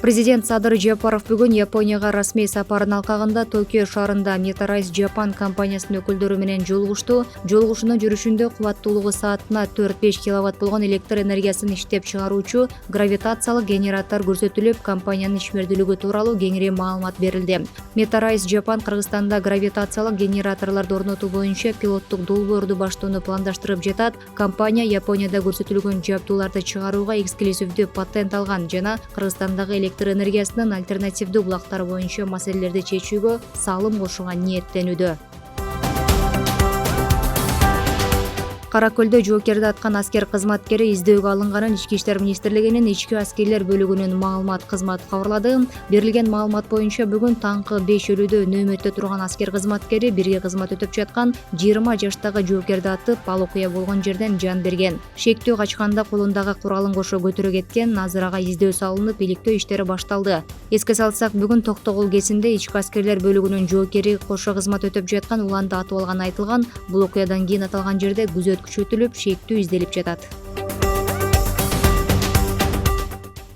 Президент Садыр Жапаров бүгүн Японияга расмий сапарын алкагында Токио шаарында Метарайз Japan компаниясынын өкүлдөрү менен жолугушту. Жолугушуунун жүрүшүндө кубаттуулугу саатына 4-5 киловатт болгон электр энергиясын иштеп чыгаруучу гравитациялык генератор көрсөтүлүп, компаниянын ишмердүүлүгү тууралуу кеңири маалымат берилди. Метарайз Japan Кыргызстанда гравитациялык генераторлорду орнотуу боюнча пилоттук долбоорду баштоону пландаштырып жатат. Компания Японияда көрсөтүлгөн жабдууларды чыгарууга эксклюзивдүү патент алган жана Кыргызстандагы электр энергиясынын альтернативдүү булактары боюнча маселелерди чечүүгө салым кошууга ниеттенүүдө. Кара Көлдө жоокерди аткан аскер кызматкери издөөгө алынганын Ички иштер министрлигинин ички аскерлер бөлүгүнүн маалымат кызматы кабарлады. Берилген маалымат боюнча бүгүн таңкы 5:00 нөөмөттө турган аскер кызматкери бирге кызмат өтөп жаткан 20 жаштагы жоокерди атып, ал окуя болгон жерден жан берген. Шектүү качканда колундагы куралын кошо көтөрө кеткен. Азыр ага издөө салынып, иликтөө иштери башталды. Эске салсак, бүгүн Токтогул кезинде ички аскерлер бөлүгүнүн жоокери кошо кызмат өтөп жаткан уланды атып алганы айтылган. Бул окуядан кийин аталган жерде күчөтүлүп, шектүү изделип жатат.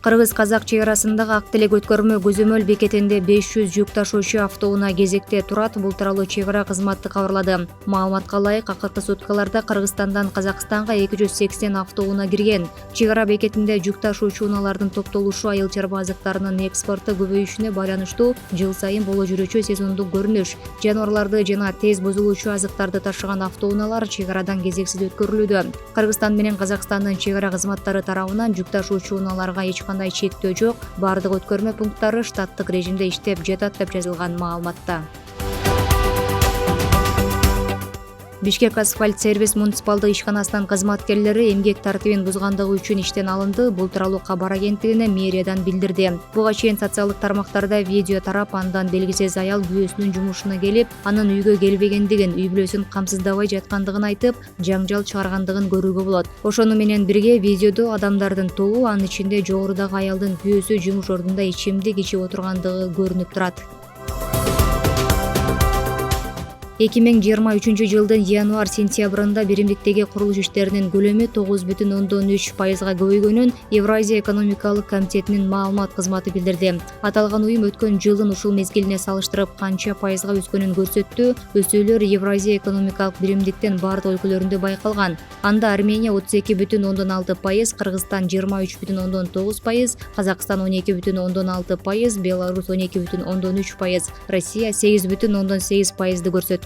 Кыргыз-казак чек арасындагы Ак Телек өткөрмө көзөмөл бекетинде 500 жүк ташуучу автоунаа кезекте турат. Бул тууралуу чек ара кызматы кабарлады. Маалыматка ылайык, акыркы суткаларда Кыргызстандан Казакстанга 280 автоунаа кирген. Чек ара бекетинде жүк ташуучу унаалардын топтолушу айыл чарба азыктарынын экспорту көбөйүшүнө байланыштуу жыл сайын боло жүрүүчү сезондук көрүнүш. Жаныбарларды жана тез бузулуучу азыктарды ташыган автоунаалар чек арадан кезексиз өткөрүлүүдө. Кыргызстан менен Казакстандын чек ара кызматтары тарабынан жүк ташуучу унааларга кандай чектөө жок, бардык өткөрмө пункттары штаттык режимде иштеп жатат деп жазылган маалыматта. Бишкек асфальт сервис муниципалдык ишканасынын кызматкерлери эмгек тартибин бузгандыгы үчүн иштен алынды. Бул тууралуу кабар агенттигине мэриядан билдирди. Буга чейин социалдык тармактарда видео тарап, андан белгисиз аял күйөөсүнүн жумушуна келип, анын үйгө келбегендигин, үй бүлөсүн камсыздабай жаткандыгын айтып, жаңжал чыгаргандыгын көрүүгө болот. Ошону менен бирге видеодо адамдардын тобу, анын ичинде жогорудагы аялдын күйөөсү жумуш ордунда ичимдик ичип отургандыгы көрүнүп турат. 2023 жылдын январь-сентябрында биримдиктеги курулуш иштеринин көлөмү 9,3%га көбөйгөнүн Евразия экономикалык комитетинин маалымат кызматы билдирди. Аталган уюм өткөн жылдын ушул мезгилине салыштырып канча пайызга өскөнүн көрсөттү. Өсүүлөр Евразия экономикалык биримдиктин бардык өлкөлөрүндө байкалган. Анда Армения 32,6%, Кыргызстан 23,9%, Казакстан 12,6%, Беларусь 12,3%, Россия 8,8%ды көрсөткөн.